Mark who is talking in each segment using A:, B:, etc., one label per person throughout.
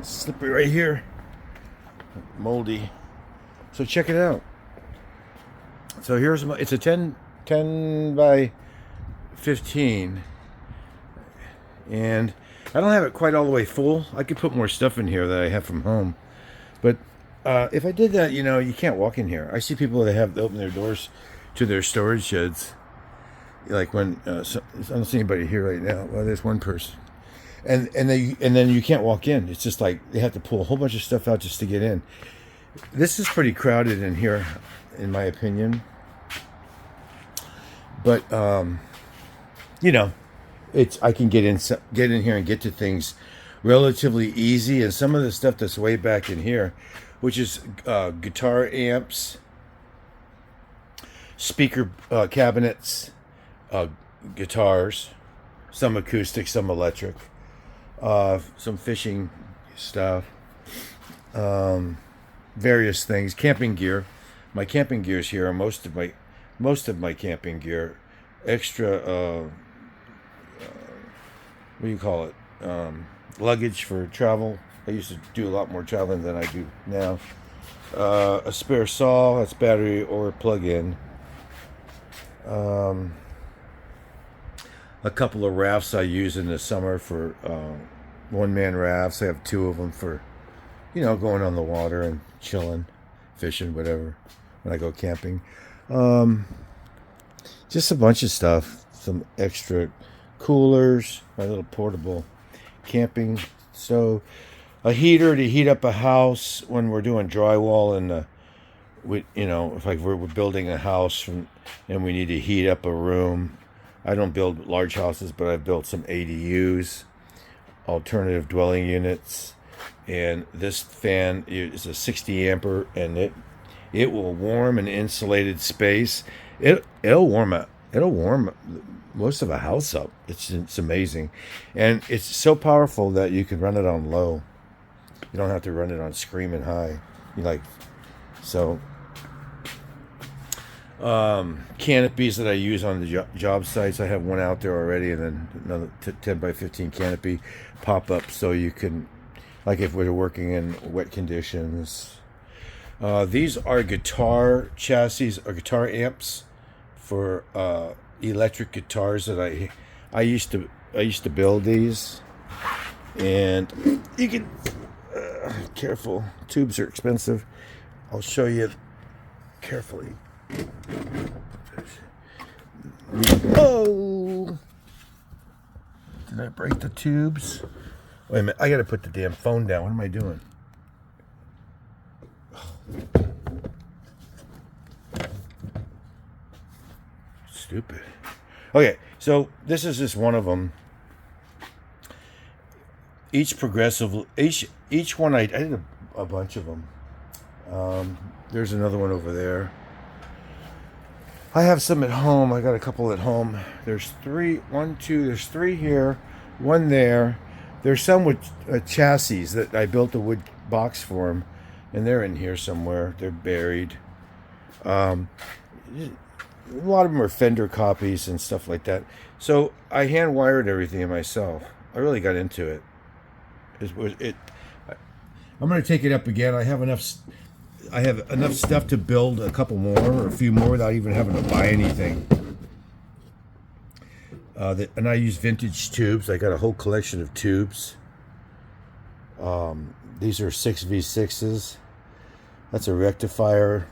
A: slippery right here, moldy. So check it out. So here's my, it's a 10 by 15, and I don't have it quite all the way full. I could put more stuff in here that I have from home, but if I did that, you can't walk in here. I see people that have open their doors to their storage sheds, like when I don't see anybody here right now. Well, there's one person, and then you can't walk in. It's just like they have to pull a whole bunch of stuff out just to get in. This is pretty crowded in here, in my opinion. But it's I can get in here and get to things relatively easy. And some of the stuff that's way back in here, which is guitar amps, speaker cabinets, guitars, some acoustic, some electric, some fishing stuff, various things, camping gear. My camping gear's here. Most of my camping gear, extra what do you call it? Luggage for travel. I used to do a lot more traveling than I do now. A spare saw, that's battery or plug-in. A couple of rafts I use in the summer for one-man rafts. I have two of them for, going on the water and chilling, fishing, whatever, when I go camping. Just a bunch of stuff. Some extra coolers, my little portable camping stove, a heater to heat up a house when we're doing drywall, and if we're building a house and we need to heat up a room. I don't build large houses, but I've built some ADUs, alternative dwelling units, and this fan is a 60 ampere, and it will warm an insulated space. It'll warm most of a house up. It's amazing, and it's so powerful that you can run it on low. You don't have to run it on screaming high. Canopies that I use on the job sites. I have one out there already, and then another 10 by 15 canopy pop up, so you can, like if we're working in wet conditions. These are guitar chassis or guitar amps for electric guitars that I used to build these, and you can careful. Tubes are expensive. I'll show you carefully. Oh! Did I break the tubes? Wait a minute. I gotta put the damn phone down. What am I doing? Stupid. Okay, so this is just one of them. Each one I did a bunch of them. There's another one over there. I have some at home. I got a couple at home. There's three here, one there. There's some with chassis that I built a wood box for them, and they're in here somewhere. They're buried. A lot of them are Fender copies and stuff like that. So I hand wired everything myself. I really got into it. I'm going to take it up again. I have enough stuff to build a couple more or a few more without even having to buy anything. And I use vintage tubes. I got a whole collection of tubes. These are 6V6s. That's a rectifier.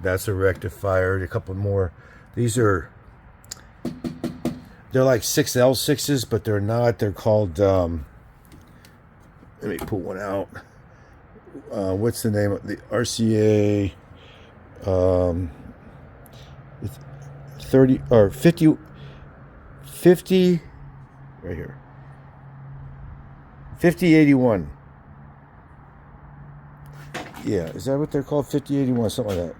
A: That's a rectifier. A couple more. They're like 6L6s, but they're not. They're called, let me pull one out. What's the name of the RCA? It's 30 or 50 right here. 5081. Yeah, is that what they're called? 5081, something like that.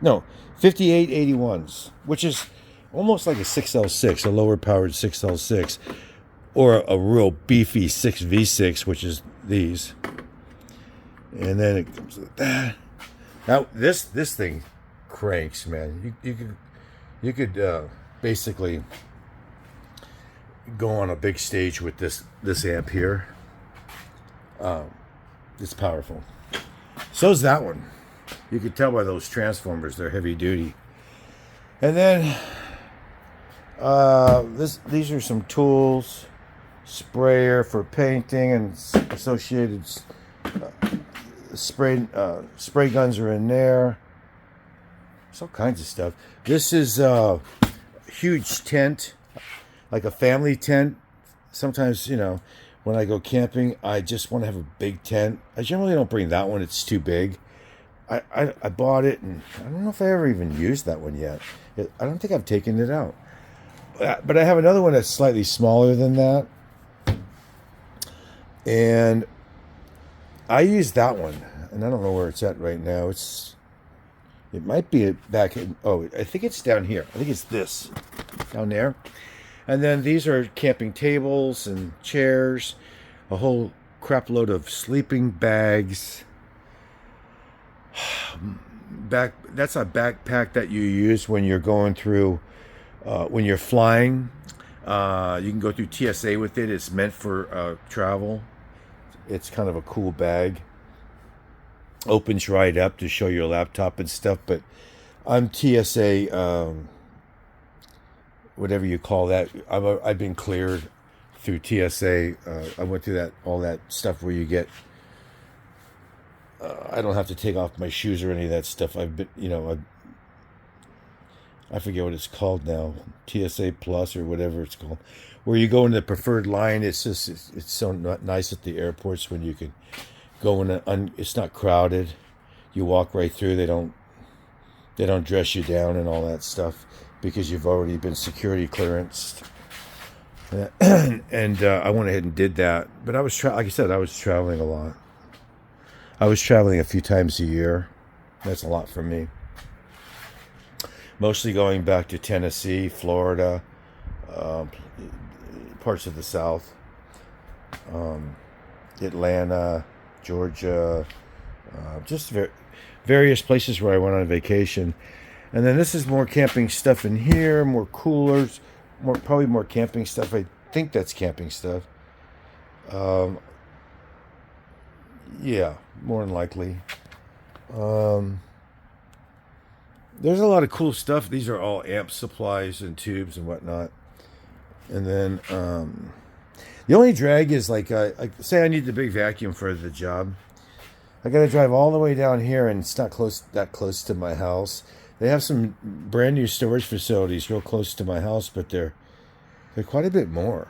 A: No, 5881s, which is almost like a 6L6, a lower powered 6L6, or a real beefy 6V6, which is these. And then it comes with that. Now this thing cranks, man. You could basically go on a big stage with this amp here. It's powerful. So's that one. You can tell by those transformers; they're heavy duty. And then these are some tools, sprayer for painting, and associated spray guns are in there. There's all kinds of stuff. This is a huge tent, like a family tent. Sometimes, when I go camping, I just want to have a big tent. I generally don't bring that one. It's too big. I bought it, and I don't know if I ever even used that one yet. I don't think I've taken it out. But I have another one that's slightly smaller than that. And I use that one, and I don't know where it's at right now. It might be back in, I think it's down here. I think it's this, down there. And then these are camping tables and chairs, a whole crap load of sleeping bags. That's a backpack that you use when you're going through, when you're flying. You can go through TSA with it. It's meant for travel. It's kind of a cool bag. Opens right up to show your laptop and stuff, but I'm TSA, whatever you call that. I've been cleared through TSA. I went through all that stuff where you get. I don't have to take off my shoes or any of that stuff. I've been, I forget what it's called now, TSA Plus or whatever it's called, where you go in the preferred line. It's so nice at the airports when you can go in. It's not crowded. You walk right through. They don't dress you down and all that stuff because you've already been security clearanced. And I went ahead and did that. But like I said, I was traveling a lot. I was traveling a few times a year. That's a lot for me. Mostly going back to Tennessee, Florida, parts of the South, Atlanta, Georgia, just various places where I went on vacation. And then this is more camping stuff in here, more coolers, probably more camping stuff. I think that's camping stuff. Yeah, more than likely. There's a lot of cool stuff. These are all amp supplies and tubes and whatnot. And then the only drag is like say I need the big vacuum for the job. I got to drive all the way down here, and it's not that close to my house. They have some brand new storage facilities real close to my house, but they're quite a bit more.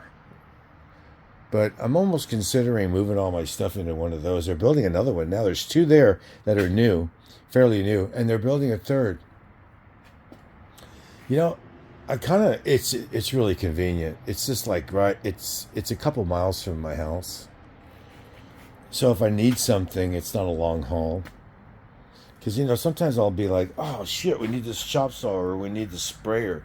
A: But I'm almost considering moving all my stuff into one of those. They're building another one now. There's two there that are new, fairly new, and they're building a third. It's really convenient. It's just like it's a couple miles from my house. So if I need something, it's not a long haul. Because, sometimes I'll be like, oh shit, we need this chop saw or we need the sprayer.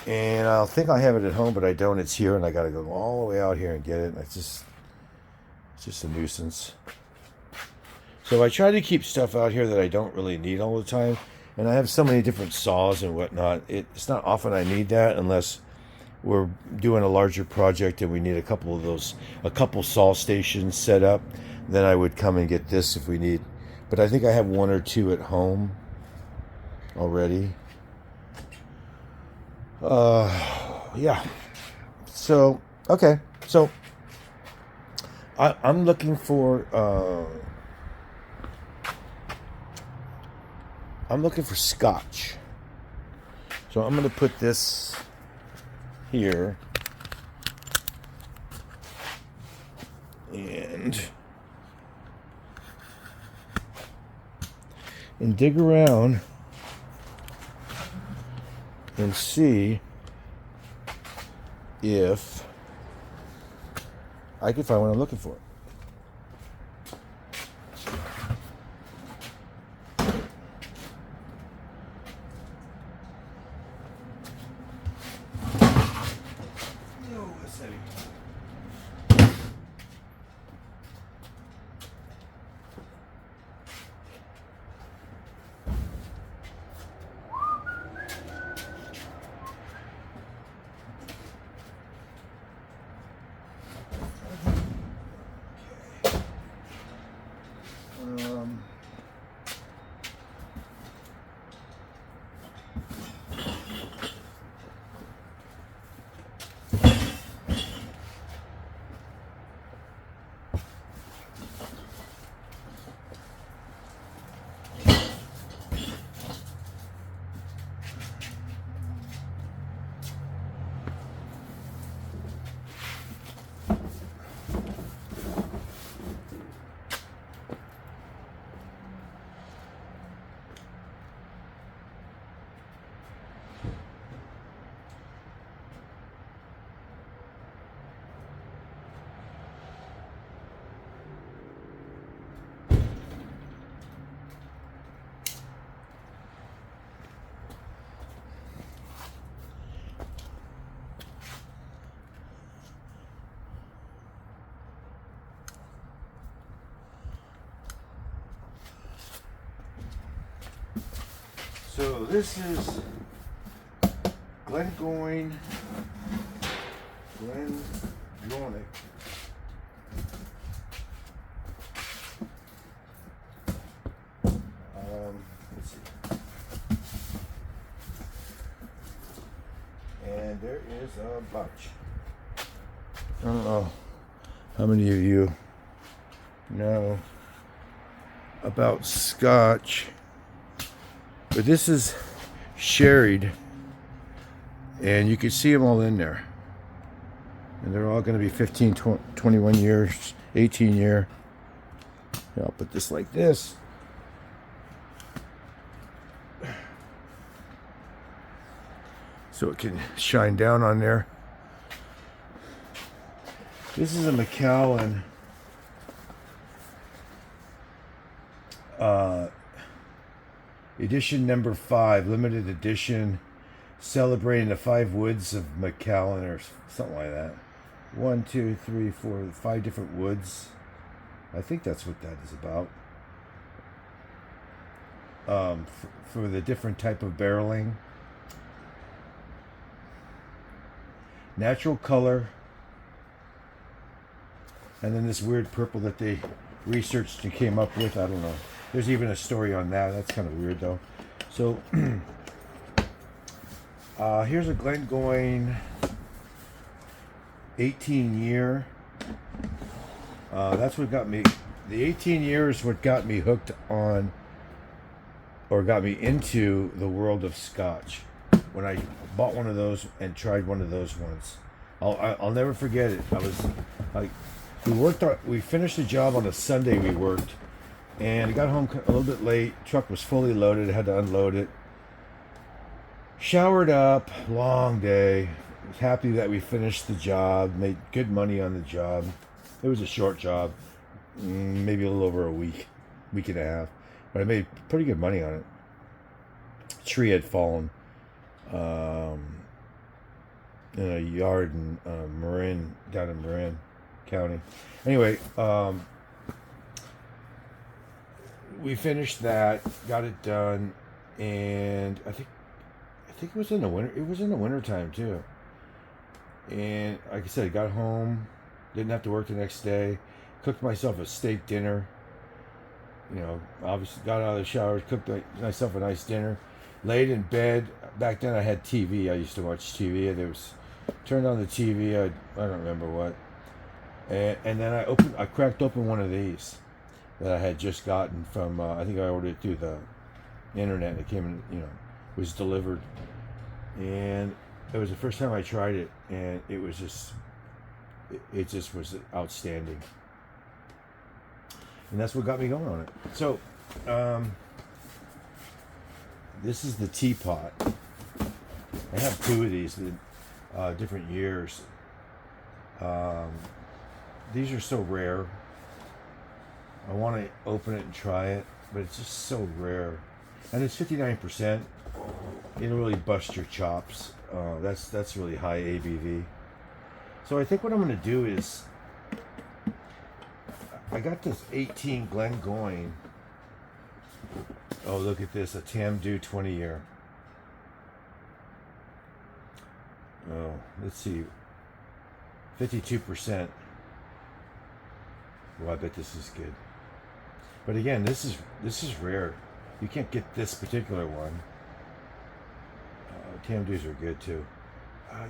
A: And I'll think I have it at home, but I don't. It's here, and I got to go all the way out here and get it. And it's just a nuisance. So I try to keep stuff out here that I don't really need all the time. And I have so many different saws and whatnot. It's not often I need that unless we're doing a larger project and we need a couple saw stations set up. Then I would come and get this if we need. But I think I have one or two at home already. Yeah. So, okay. So, I'm looking for Scotch. So I'm going to put this here. And dig around and see if I can find what I'm looking for. So this is Glengoyne. Let's see. And there is a bunch. I don't know how many of you know about Scotch, but this is sherried, and you can see them all in there. And they're all going to be 15, 21 years, 18 year. I'll put this like this. So it can shine down on there. This is a Macallan edition number 5, limited edition, celebrating the 5 woods of Macallan or something like that. 1, 2, 3, 4, 5 different woods. I think that's what that is about. For the different type of barreling. Natural color. And then this weird purple that they researched and came up with. I don't know. There's even a story on that. That's kind of weird though. So here's a Glengoyne 18 year. That's what got me. The 18 years what got me hooked on, or got me into the world of Scotch. When I bought one of those and tried one of those once, I'll never forget it. I was like, we finished the job on a Sunday. We worked, and I got home a little bit late. Truck was fully loaded. I had to unload it. Showered up. Long day. Was happy that we finished the job. Made good money on the job. It was a short job, maybe a little over a week and a half, but I made pretty good money on it. A tree had fallen in a yard in Marin, down in Marin County. Anyway, we finished that, got it done, and I think it was in the winter. It was in the winter time too. And like I said, I got home, didn't have to work the next day, cooked myself a steak dinner. You know, obviously got out of the shower, cooked myself a nice dinner, laid in bed. Back then I had TV. I used to watch TV. And turned on the TV. I don't remember what. And then I cracked open one of these that I had just gotten from, I think I ordered it through the internet. It came in, was delivered. And it was the first time I tried it, and it was just, it just was outstanding. And that's what got me going on it. So, this is the teapot. I have 2 of these, different years. These are so rare. I want to open it and try it, but it's just so rare. And it's 59%. It'll really bust your chops. That's really high ABV. So I think what I'm going to do is, I got this 18 Glengoyne. Oh, look at this, a Tamdhu 20 year. Oh, let's see, 52%. Well, I bet this is good. But again, this is rare. You can't get this particular one. Tamdhus are good too. I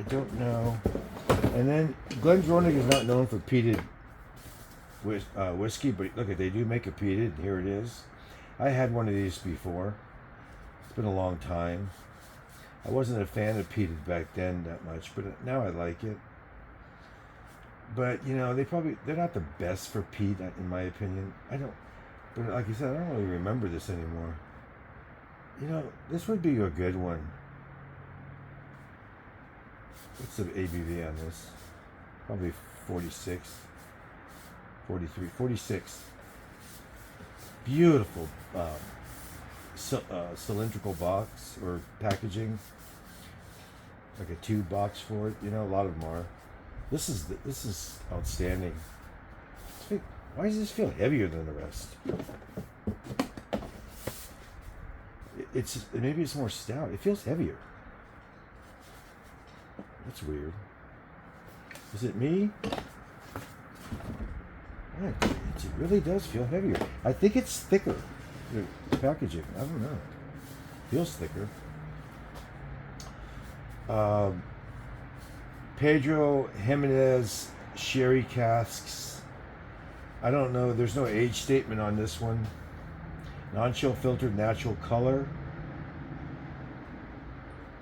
A: don't know. And then Glendronach is not known for peated whiskey, but look, they do make a peated. Here it is. I had one of these before. It's been a long time. I wasn't a fan of peated back then that much, but now I like it. But they're not the best for peat, in my opinion. But like you said, I don't really remember this anymore. This would be a good one. What's the ABV on this? Probably 46, 43, 46. Beautiful cylindrical box or packaging. Like a tube box for it. A lot of them are. This is outstanding. Why does this feel heavier than the rest? it's maybe it's more stout. It feels heavier. That's weird. Is it me? Yeah, it really does feel heavier. I think it's thicker. The packaging. I don't know. Feels thicker. Pedro Jimenez sherry casks. I don't know. There's no age statement on this one. Non-chill filtered natural color.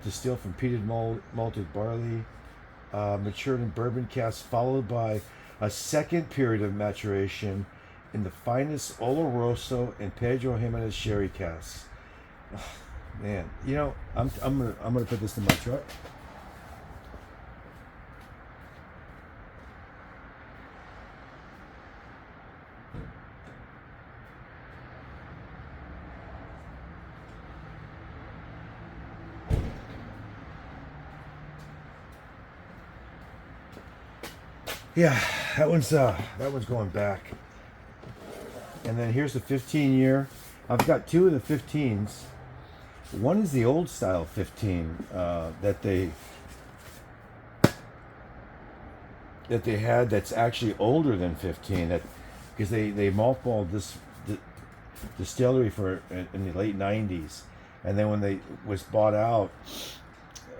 A: Distilled from peated malted barley. Matured in bourbon casks, followed by a second period of maturation in the finest Oloroso and Pedro Jimenez sherry casks. Oh, man, you know, I'm gonna put this in my truck. Yeah, that one's going back. And then here's the 15 year. I've got two of the 15s. One is the old style 15 that they had that's actually older than 15, that because they mothballed this distillery for in the late 90s, and then when they was bought out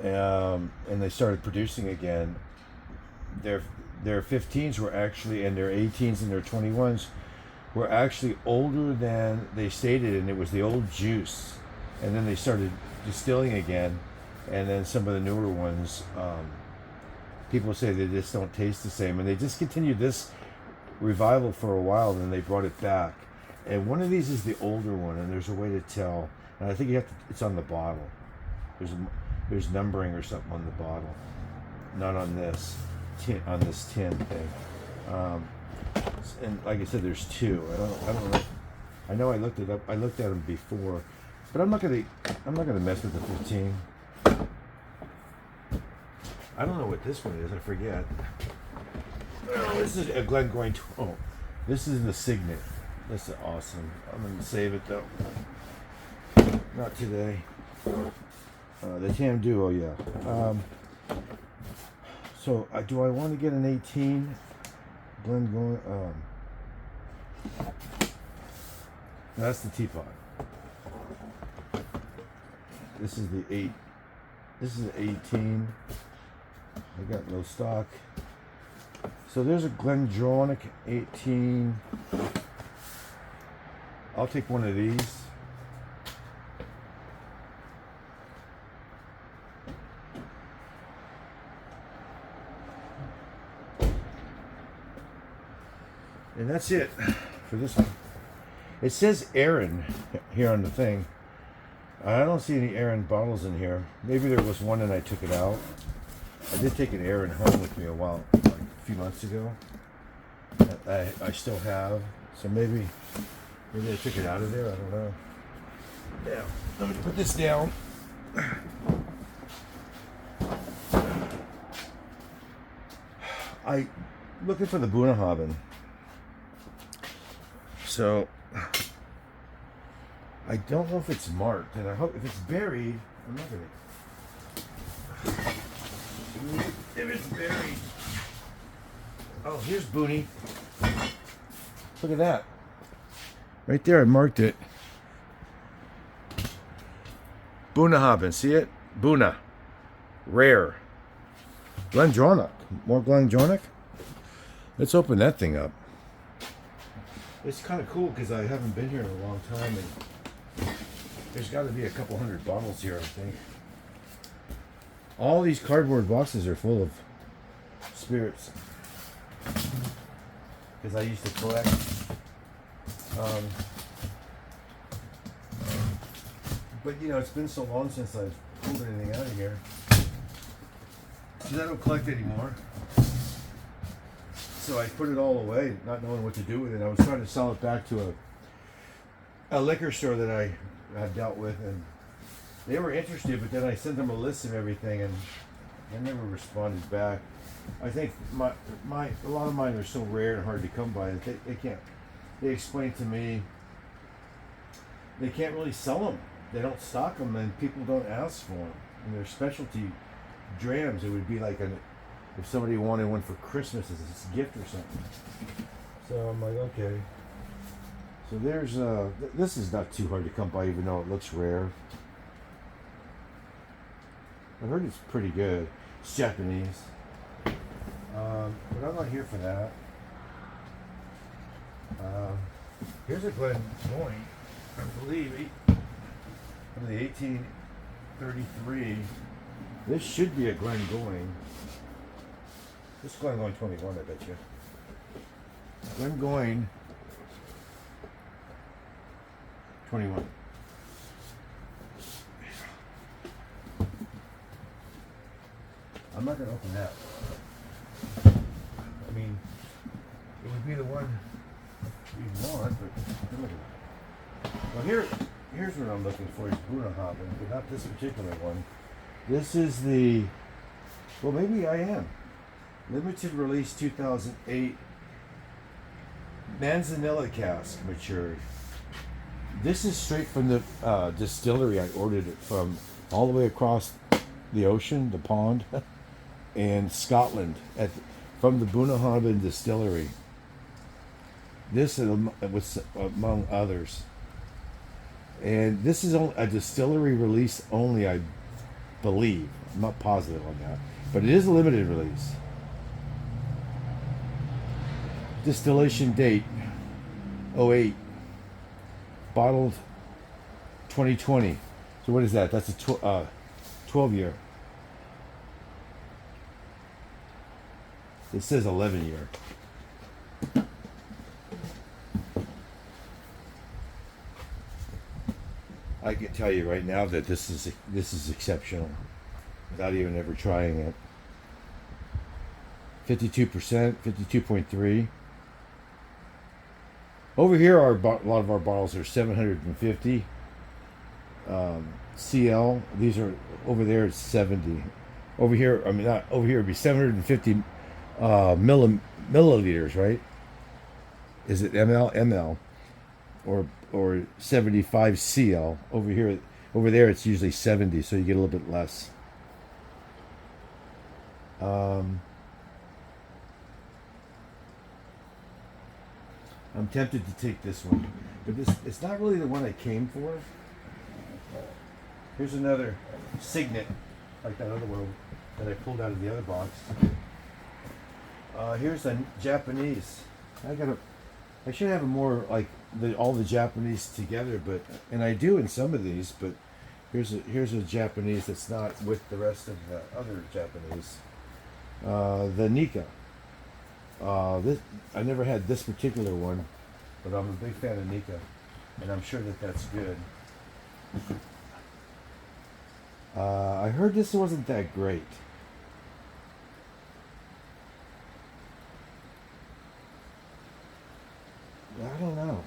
A: and they started producing again, their 15s were actually, and their 18s and their 21s were actually older than they stated, and it was the old juice. And then they started distilling again, and then some of the newer ones, people say they just don't taste the same, and they discontinued this revival for a while, and then they brought it back. And one of these is the older one, and there's a way to tell, and I think you have to, it's on the bottle. There's numbering or something on the bottle, not on this tin, on this tin thing. And like I said, there's two. I don't know. I know I looked it up. I looked at them before, but I'm not gonna mess with the 15. I don't know what this one is. I forget. Oh, this is a Glengoyne. Oh, this is the Signet. This is awesome. I'm gonna save it though. Not today. The Tam Duo, yeah. So do I want to get an 18? Glengoyne. That's the teapot. This is the 8. This is an 18. I got no stock. So there's a Glendronach 18. I'll take one of these. And that's it for this one. It says Aaron here on the thing. I don't see any Aaron bottles in here. Maybe there was one and I took it out. I did take an Aaron home with me like a few months ago. I still have. So maybe I took it out of there. I don't know. Yeah. Let me put this down. I looking for the Bunnahabhain. So I don't know if it's marked, and I hope if it's buried, I'm not gonna. If it's buried, oh, here's Booney. Look at that, right there. I marked it. Bunnahabhain, see it? Bunna, rare. Glendronach, more Glendronach. Let's open that thing up. It's kind of cool because I haven't been here in a long time, and there's got to be a couple hundred bottles here, I think. All these cardboard boxes are full of spirits because I used to collect. But you know, it's been so long since I've pulled anything out of here because I don't collect anymore. So I put it all away, not knowing what to do with it. I was trying to sell it back to a liquor store that I had dealt with, and they were interested, but then I sent them a list of everything, and they never responded back. I think a lot of mine are so rare and hard to come by that they can't. They explained to me they can't really sell them they don't stock them, and people don't ask for them. And they're specialty drams. It would be like if somebody wanted one for Christmas as a gift or something. So I'm like, okay. So there's this is not too hard to come by, even though it looks rare. I heard it's pretty good. It's Japanese, but I'm not here for that. Here's a Glen Goyne, I believe, from the 1833. This should be a Glen Goyne. This is Glen Goyne 21, I bet you. Glen Goyne 21. I'm not going to open that. I mean, it would be the one you want, but look at it. Well, here's what I'm looking for is Bunahaven, but not this particular one. This is the, well, maybe I am. Limited release 2008 Manzanilla cask matured. This is straight from the distillery. I ordered it from all the way across the ocean, the pond, in Scotland, from the Bunahaven distillery. This was among others. And this is a distillery release only, I believe. I'm not positive on that. But it is a limited release. Distillation date 08. Bottled 2020. So what is that? That's a 12 year. It says 11 year. I can tell you right now that this is exceptional, without even ever trying it. 52%, 52.3. Over here, a lot of our bottles are 750 CL. These are over there. It's 70. Over here, I mean not over here. It'd be 750 milliliters, right? Is it ml, or 75 CL? Over here, over there, it's usually 70, so you get a little bit less. I'm tempted to take this one, but it's not really the one I came for. Here's another Signet, like that other one that I pulled out of the other box. Here's a Japanese. I should have more like all the Japanese together, and I do in some of these. But here's a Japanese that's not with the rest of the other Japanese. The Nika. I never had this particular one, but I'm a big fan of Nika, and I'm sure that's good. I heard this wasn't that great. I don't know.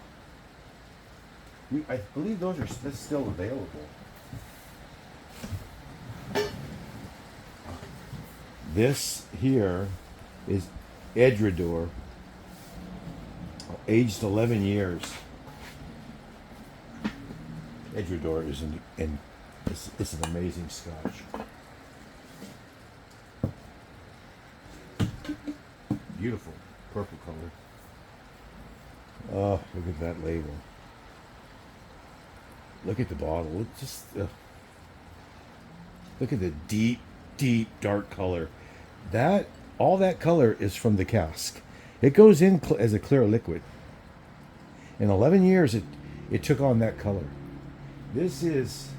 A: I believe that's still available. This here is Edredor, aged 11 years. Edredor is it's an amazing Scotch. Beautiful purple color. Oh, look at that label. Look at the bottle. Look at the deep, deep dark color. All that color is from the cask. It goes in as a clear liquid. In 11 years, it took on that color. This is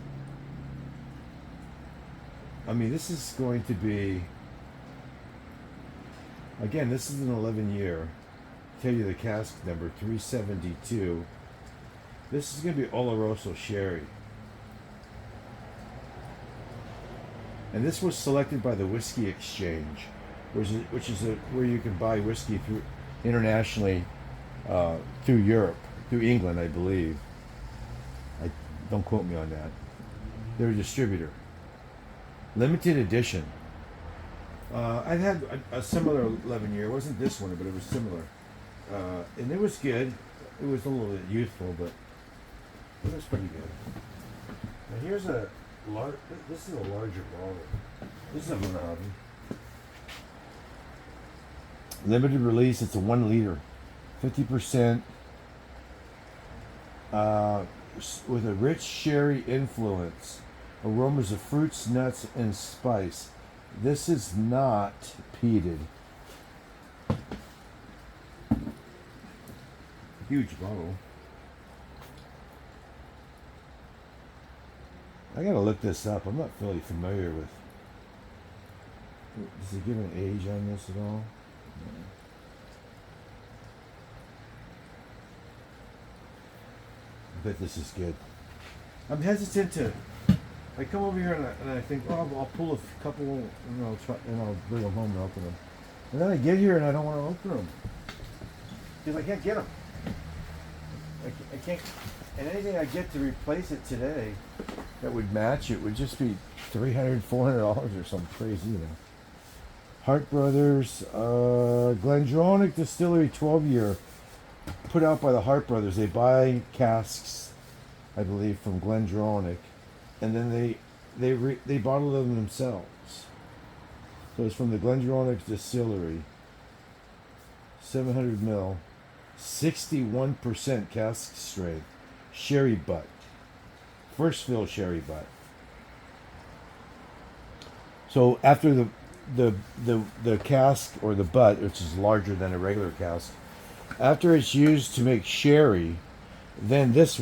A: going to be, again, this is an 11 year. Tell you the cask number, 372. This is going to be Oloroso Sherry. And this was selected by the Whiskey Exchange, which is where you can buy whiskey internationally through Europe, through England, I believe. Don't quote me on that. They're a distributor. Limited edition. I've had a similar 11 year. It wasn't this one, but it was similar. And it was good. It was a little bit youthful, but it was pretty good. Now here's a large. This is a larger bottle. This is a Luna Hobby. Limited release. It's a 1 liter, 50%, with a rich sherry influence, aromas of fruits, nuts, and spice. This is not peated. Huge bottle. I gotta look this up. I'm not really familiar with. Does it give an age on this at all? No. I bet this is good. I'm hesitant to. I come over here and I think, oh, I'll pull a couple and I'll bring them home and open them. And then I get here and I don't want to open them because I can't get them. I can't. And anything I get to replace it today that would match it would just be $300, $400 or something crazy, you know. Hart Brothers, Glendronach Distillery 12-year, put out by the Hart Brothers. They buy casks, I believe, from Glendronach, and then they bottle them themselves. So it's from the Glendronach Distillery, 700 ml, 61% cask strength, sherry butt, first fill sherry butt. So after the cask or the butt, which is larger than a regular cask, after it's used to make sherry, then this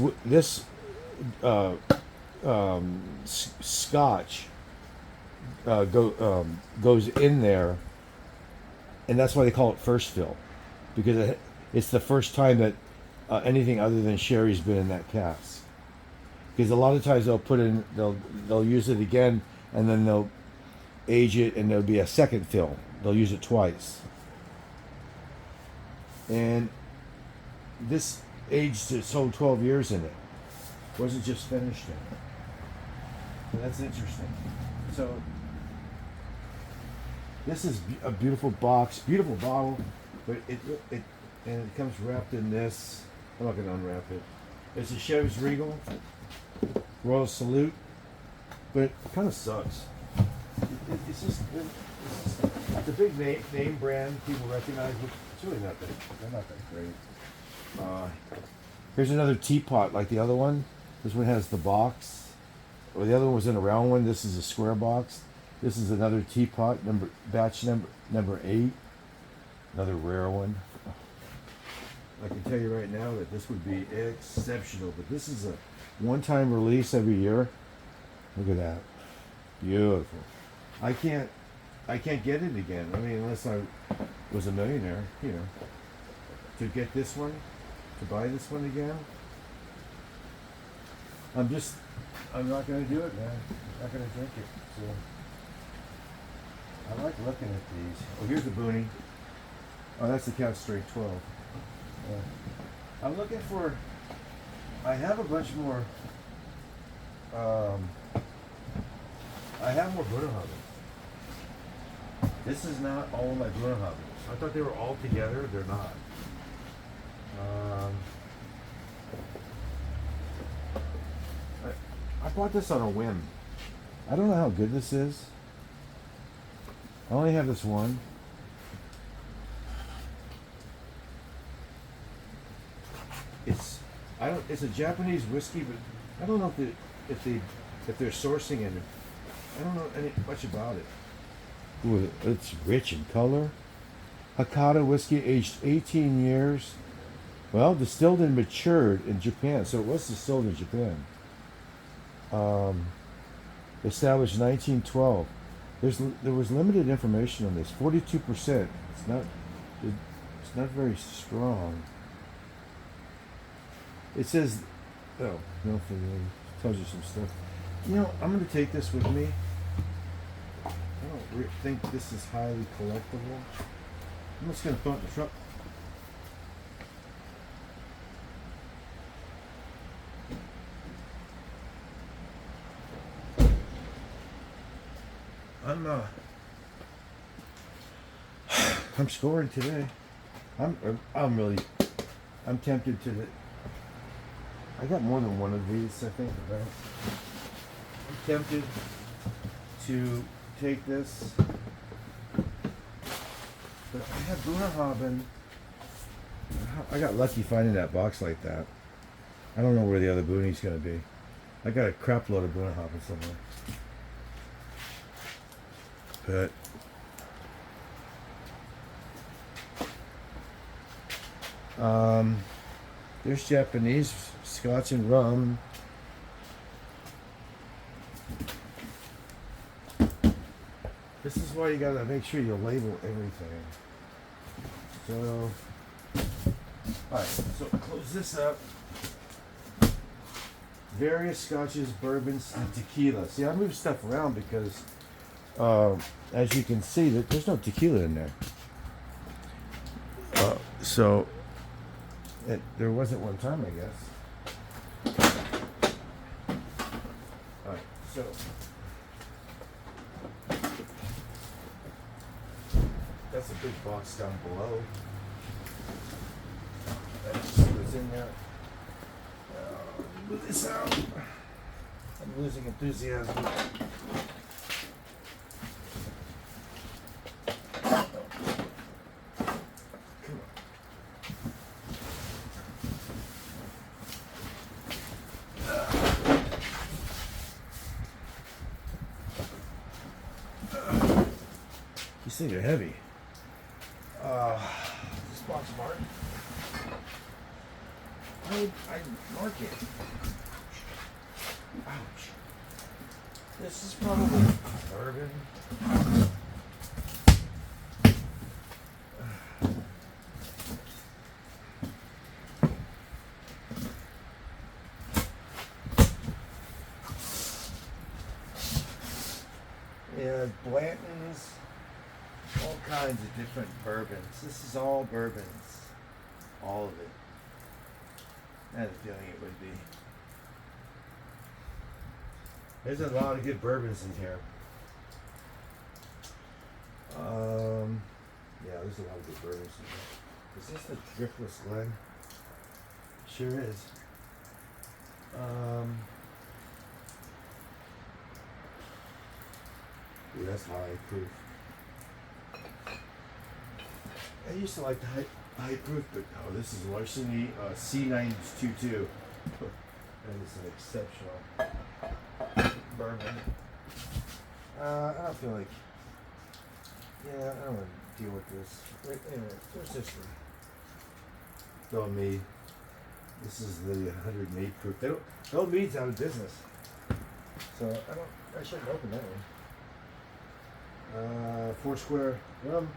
A: Scotch goes in there, and that's why they call it first fill, because it's the first time that anything other than sherry's been in that cask. Because a lot of times they'll use it again, and then they'll age it, and there'll be a second fill. They'll use it twice. And this aged its whole 12 years in it. Wasn't just finished in it. So that's interesting. So this is a beautiful box, beautiful bottle, but it comes wrapped in this. I'm not going to unwrap it. It's a Chev's Regal Royal Salute, but it kind of sucks. It's just it's a big name brand people recognize, but it's really not that. They're not that great. Here's another teapot like the other one. This one has the box. Or the other one was in a round one. This is a square box. This is another teapot, batch number 8. Another rare one. I can tell you right now that this would be exceptional, but this is a one-time release every year. Look at that. Beautiful. I can't get it again. I mean, unless I was a millionaire, you know, to get this one, to buy this one again. I'm not going to do it, man. I'm not going to drink it. So I like looking at these. Oh, here's a Boonie. Oh, that's the Count Straight 12. I'm looking for. I have a bunch more. I have more Buddha Hubbles. This is not all my Buddha Hubbles. I thought they were all together. They're not. I bought this on a whim. I don't know how good this is. I only have this one. It's a Japanese whiskey, but I don't know if they're sourcing it. I don't know much about it. Ooh, it's rich in color. Hakata whiskey, aged 18 years. Well, distilled and matured in Japan. So it was distilled in Japan. Established 1912. There was limited information on this. 42%. It's not very strong. It says, oh, no, it tells you some stuff. You know, I'm going to take this with me. I don't think this is highly collectible. I'm just going to throw it in the truck. I'm scoring today. I'm tempted to. I got more than one of these, I think. Right? tempted to take this, but I have Bunnahabhain. I got lucky finding that box like that. I don't know where the other Booney's gonna be. I got a crap load of Bunnahabhain somewhere. But there's Japanese Scotch and rum. This is why you gotta make sure you label everything. So, alright, so close this up. Various Scotches, bourbons, and tequila. See, I move stuff around because, as you can see, there's no tequila in there. So, there wasn't one time, I guess. Alright, so. That's a big box down below. That's what's in there. Move this out. I'm losing enthusiasm. Come on. These things are heavy. This box mark. I mark it. Ouch. This is probably bourbon. Yeah, Blanton's. All kinds of different bourbons. This is all bourbons. All of it. I had a feeling it would be. There's a lot of good bourbons in here. Yeah, there's a lot of good bourbons in here. Is this the Driftless Glen? Sure is. Ooh, that's high proof. I used to like the high proof, but oh, this is Larceny C922. That is an exceptional bourbon. I don't feel like. Yeah, I don't want to deal with this. Wait, anyway, where's this one? Don't mead. This is the 108 proof. Don't mead's out of business, so I shouldn't open that one. Foursquare rum.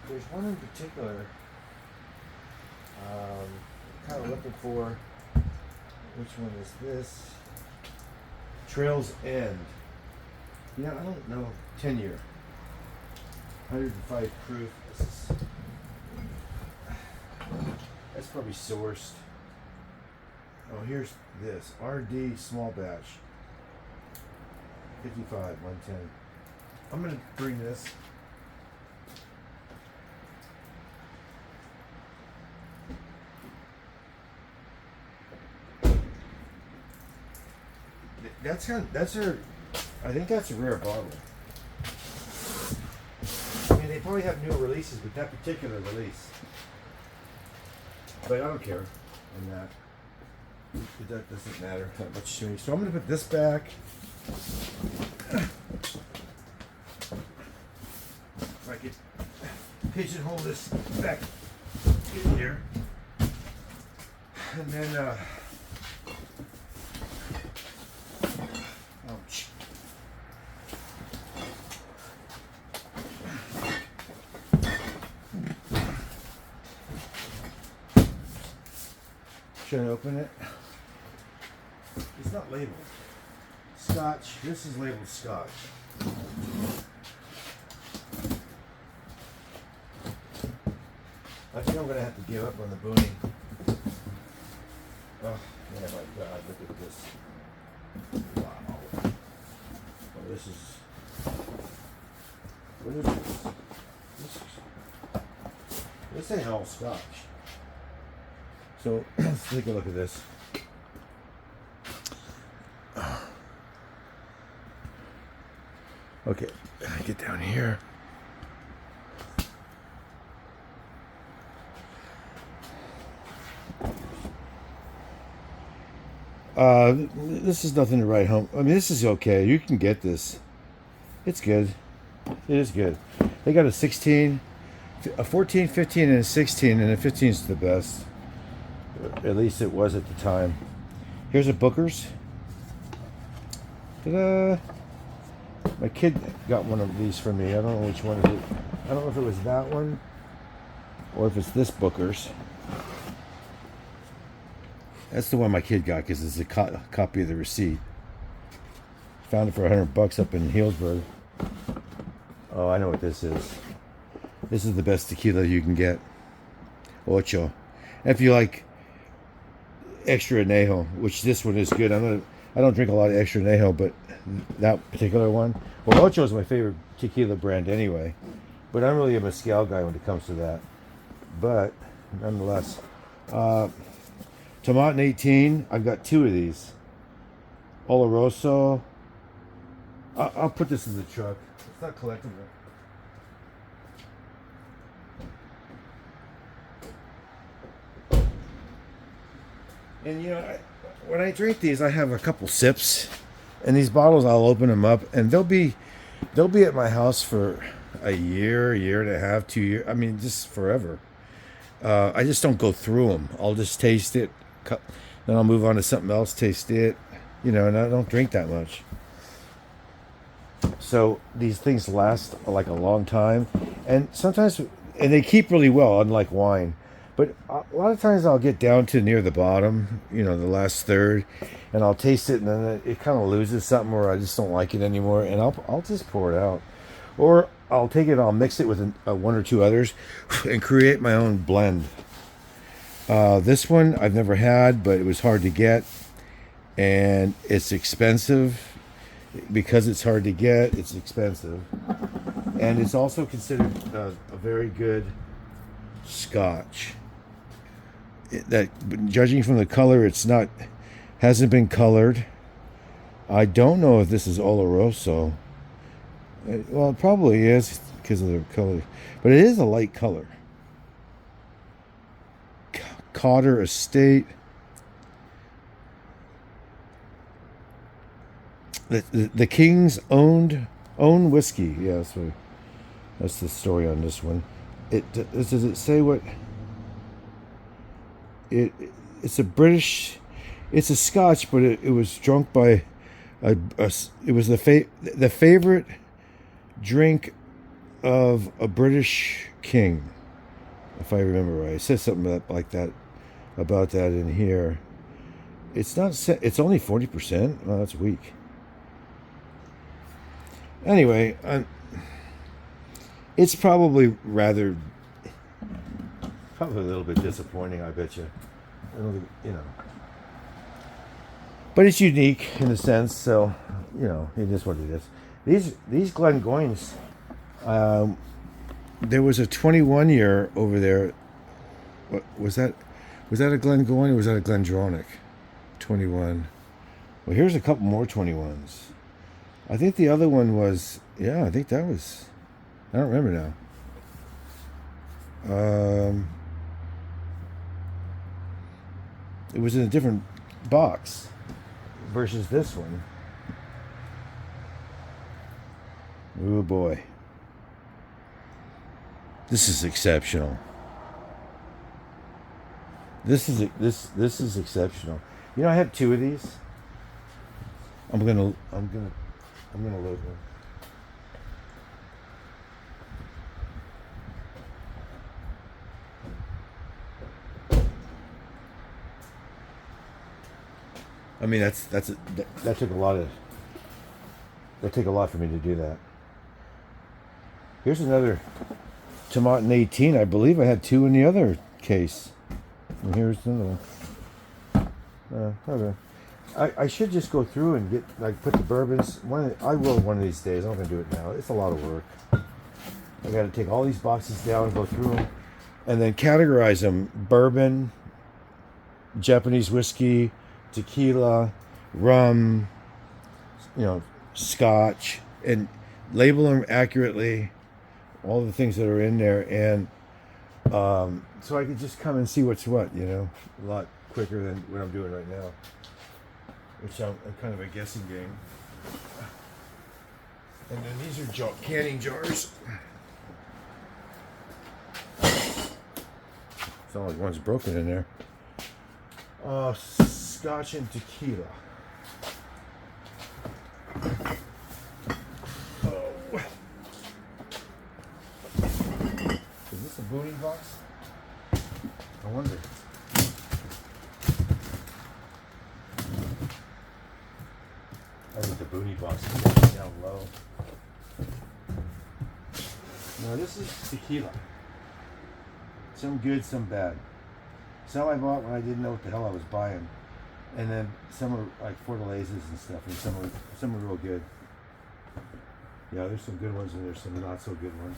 A: There's one in particular kind of looking for. Which one is this? Trails End. Yeah, I don't know. 10-year. 105 proof. That's probably sourced. Oh, here's this. RD small batch. 55, 110. I'm going to bring this. I think that's a rare bottle. I mean, they probably have new releases, but that particular release. But I don't care on that. That doesn't matter that much to me. So I'm going to put this back. If I could pigeonhole this back in here. And then, ouch. Should I open it? It's not labeled. Scotch. This is labeled Scotch. I think I'm going to have to give up on the Booney. Oh, yeah, my God, look at this. Wow. Oh, this is... What is this? This ain't all Scotch. So, let's take a look at this. Okay, get down here. This is nothing to write home. I mean, this is okay. You can get this. It's good. It is good. They got a 16, a 14, 15, and a 16, and the 15 is the best. At least it was at the time. Here's a Booker's. Ta-da! My kid got one of these for me. I don't know which one is it. I don't know if it was that one or if it's this Booker's. That's the one my kid got because it's a copy of the receipt. Found it for $100 up in Healdsburg. Oh, I know what this is. This is the best tequila you can get. Ocho. And if you like extra añejo, which this one is good. I don't drink a lot of extra añejo, but that particular one. Well, Ocho is my favorite tequila brand anyway. But I'm really a mezcal guy when it comes to that. But nonetheless, Tomatin 18. I've got 2 of these. Oloroso. I'll put this in the truck. It's not collectible. And you know, when I drink these, I have a couple sips, and these bottles, I'll open them up, and they'll be at my house for a year and a half, 2 years. I mean, just forever. I just don't go through them. I'll just taste it, then I'll move on to something else, taste it, you know, and I don't drink that much. So these things last like a long time, and sometimes, and they keep really well, unlike wine. But a lot of times I'll get down to near the bottom, you know, the last third, and I'll taste it, and then it kind of loses something, or I just don't like it anymore, and I'll just pour it out, or I'll take it, I'll mix it with one or two others, and create my own blend. This one I've never had, but it was hard to get, and it's expensive. Because it's hard to get, it's expensive, and it's also considered a very good Scotch. That, judging from the color, hasn't been colored. I don't know if this is Oloroso. Well, it probably is because of the color, but it is a light color. Cotter Estate. The King's own whiskey. Yeah, that's the story on this one. Does it say what? It's a British. It's a Scotch, but it was drunk by it was the favorite drink of a British king, if I remember right. It says something like that about that in here. It's not. It's only 40%. Oh, that's weak. Anyway, it's probably a little bit disappointing, I bet you. I don't think, you know. But it's unique in a sense, so, you know, it is what it is. These Glengoynes, there was a 21 year over there. What was that? Was that a Glengoyne or was that a Glendronach? 21. Well, here's a couple more 21s. I think the other one was, yeah, I think that was, I don't remember now. It was in a different box versus this one. Oh boy. This is exceptional. This is exceptional. You know, I have 2 of these. I'm gonna load one. I mean, that took a lot for me to do that. Here's another Tomatin 18. I believe I had 2 in the other case. And here's another one. Okay. I should just go through and get, put the bourbons. I will one of these days. I'm not going to do it now. It's a lot of work. I got to take all these boxes down and go through them, and then categorize them: bourbon, Japanese whiskey, tequila, rum, Scotch, and label them accurately, all the things that are in there, and so I could just come and see what's what, a lot quicker than what I'm doing right now, which I'm kind of a guessing game. And then these are canning jars. It's not like one's broken in there. Scotch and tequila. Oh. Is this a booty box? I wonder. I think the booty box is down low. No, this is tequila. Some good, some bad. Some I bought when I didn't know what the hell I was buying, and then some are like Fortalezas and stuff, and some are real good. Yeah, there's some good ones and there's some not so good ones.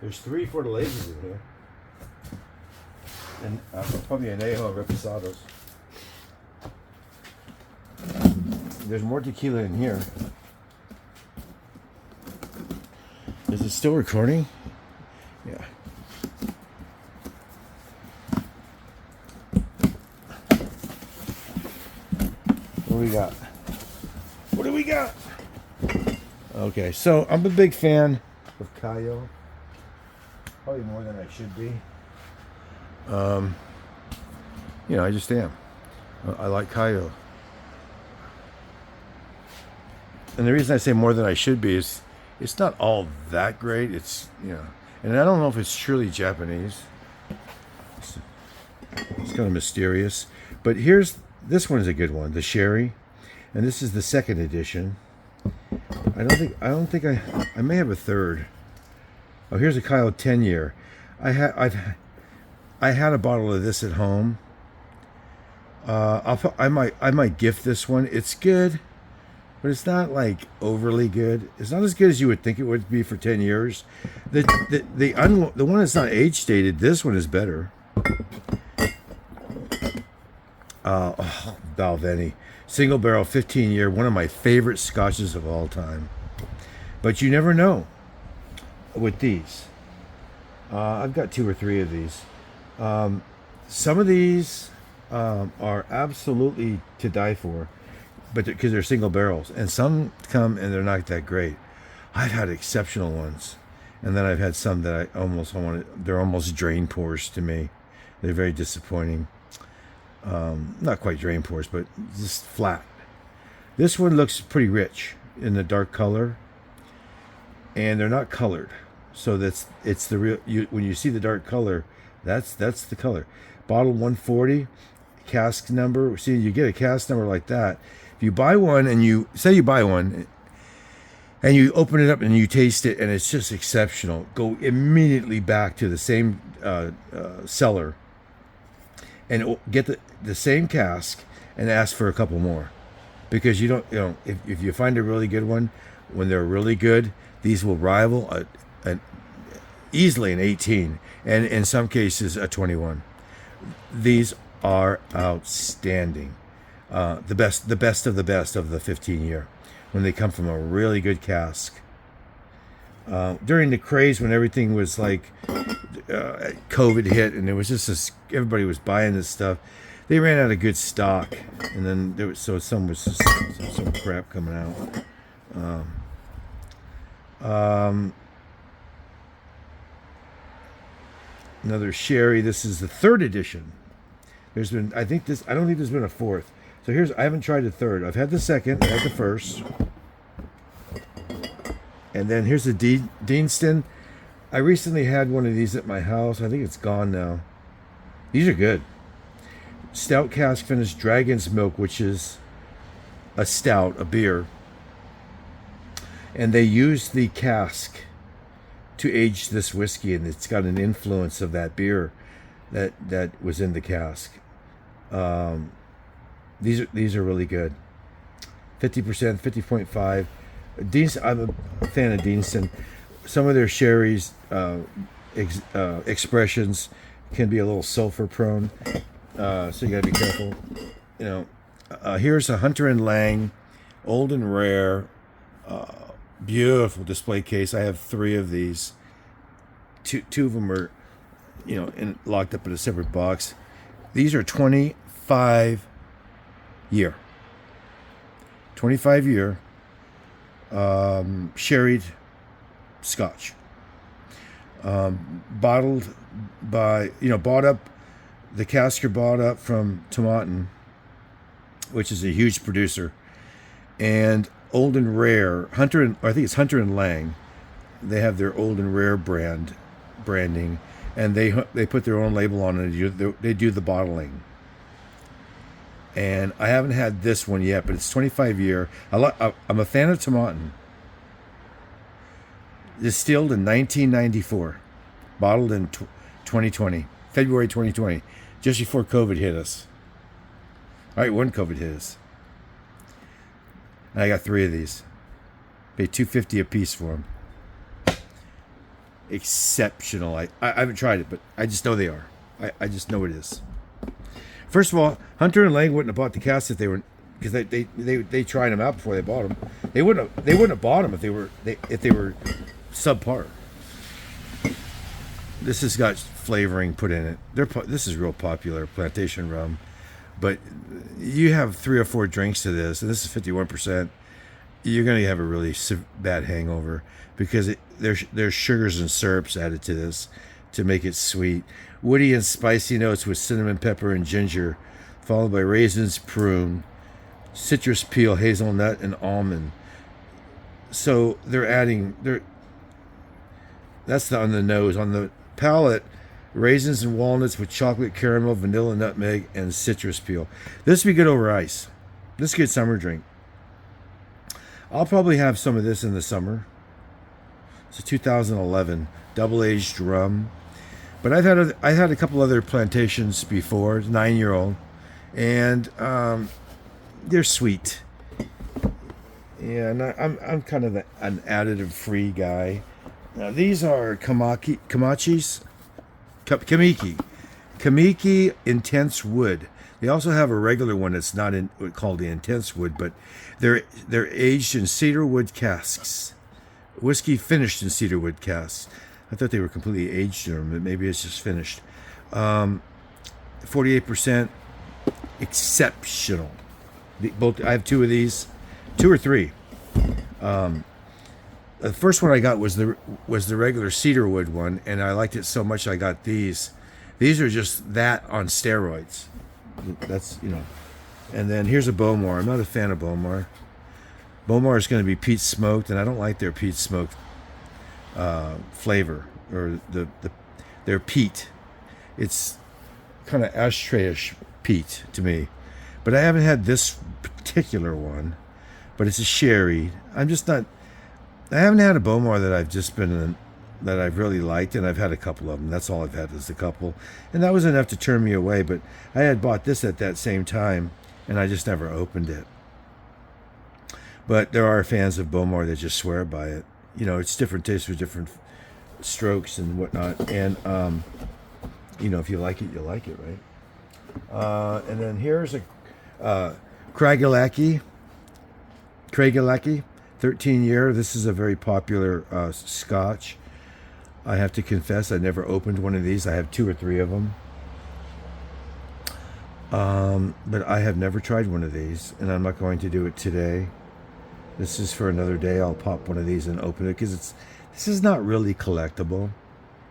A: There's 3 Fortalezas in here, and probably Anejo and Reposados. There's more tequila in here. Is it still recording? Yeah. What do we got? What do we got? Okay, so I'm a big fan of Cayo. Probably more than I should be. I just am. I like Cayo. And the reason I say more than I should be is it's not all that great. It's, and I don't know if it's truly Japanese. It's kind of mysterious. But this one's a good one, the sherry. And this is the 2nd edition. I may have a 3rd. Oh, here's a Kyle 10-year. I had a bottle of this at home. I might gift this one. It's good, but it's not like overly good. It's not as good as you would think it would be for 10 years. The one that's not age stated, this one is better. Balvenie. Single barrel 15-year, one of my favorite scotches of all time. But you never know with these. I've got 2 or 3 of these. Some of these are absolutely to die for, but because they're single barrels, and some come and they're not that great. I've had exceptional ones, and then I've had some that they're almost drain pours to me. They're very disappointing. Not quite drain pours, but just flat. This one looks pretty rich in the dark color, and they're not colored, so it's the real. When you see the dark color, that's the color. Bottle 140, cask number. See, you get a cask number like that. If you buy one and you buy one and you open it up and you taste it and it's just exceptional, go immediately back to the same cellar and get the same cask and ask for a couple more, because if you find a really good one, when they're really good, these will rival easily an 18, and in some cases a 21. These are outstanding. The best of the best of the 15-year when they come from a really good cask. During the craze when everything was like COVID hit and it was just everybody was buying this stuff, they ran out of good stock, and then some was just some crap coming out. Another sherry. This is the 3rd edition. I don't think there's been a 4th. So I haven't tried the 3rd. I've had the 2nd, I had the 1st. And then here's the Deanston. I recently had one of these at my house. I think it's gone now. These are good. Stout cask finished Dragon's Milk, which is a stout, a beer. And they used the cask to age this whiskey, and it's got an influence of that beer that was in the cask. These are really good. 50%, 50.5. I'm a fan of Deanston. Some of their sherry's expressions can be a little sulfur prone, so you gotta be careful. Here's a Hunter and Lang old and rare, beautiful display case. I have 3 of these. Two of them are, locked up in a separate box. These are 25 year. 25 year sherried Scotch. Bottled by, bought up, the cask are bought up from Tomatin, which is a huge producer. And Old and Rare, I think it's Hunter and Lang. They have their Old and Rare branding, and they put their own label on it. They do the bottling. And I haven't had this one yet, but it's 25 year. I'm a fan of Tomatin. Distilled in 1994, bottled in 2020, February 2020, just before COVID hit us. All right, when COVID hit us. And I got 3 of these. Paid $2.50 a piece for them. Exceptional. I haven't tried it, but I just know they are. I just know it is. First of all, Hunter and Lang wouldn't have bought the cask if they were, because they tried them out before they bought them. They wouldn't have bought them if they were subpar. This has got flavoring put in it. This is real popular, plantation rum. But you have 3 or 4 drinks to this, and this is 51%. You're going to have a really bad hangover because there's sugars and syrups added to this to make it sweet. Woody and spicy notes with cinnamon, pepper, and ginger, followed by raisins, prune, citrus peel, hazelnut, and almond. So that's on the nose. On the palate, raisins and walnuts with chocolate, caramel, vanilla, nutmeg, and citrus peel. This would be good over ice. This is a good summer drink. I'll probably have some of this in the summer. It's a 2011 double-aged rum. But I've had a couple other plantations before, 9-year-old, and they're sweet. Yeah, and I'm kind of an additive-free guy. Now these are Kamiki Intense Wood. They also have a regular one that's not called the Intense Wood, but they're aged in cedarwood casks. Whiskey finished in cedarwood casks. I thought they were completely aged in them, but maybe it's just finished. 48%, exceptional. I have 2 of these, 2 or 3. The first one I got was the regular cedarwood one, and I liked it so much I got these. These are just that on steroids. That's, And then here's a Bowmore. I'm not a fan of Bowmore. Bowmore is going to be peat smoked, and I don't like their peat smoked flavor, or their peat. It's kind of ashtray-ish peat to me. But I haven't had this particular one, but it's a sherry. I haven't had a Bowmore that I've really liked, and I've had a couple of them. That's all I've had is a couple, and that was enough to turn me away. But I had bought this at that same time, and I just never opened it. But there are fans of Bowmore that just swear by it. It's different tastes with different strokes and whatnot. And, if you like it, you like it, right? And then here's a Craigalachy, 13 year. This is a very popular Scotch. I have to confess, I never opened one of these. I have 2 or 3 of them. But I have never tried one of these, and I'm not going to do it today. This is for another day. I'll pop one of these and open it, because this is not really collectible,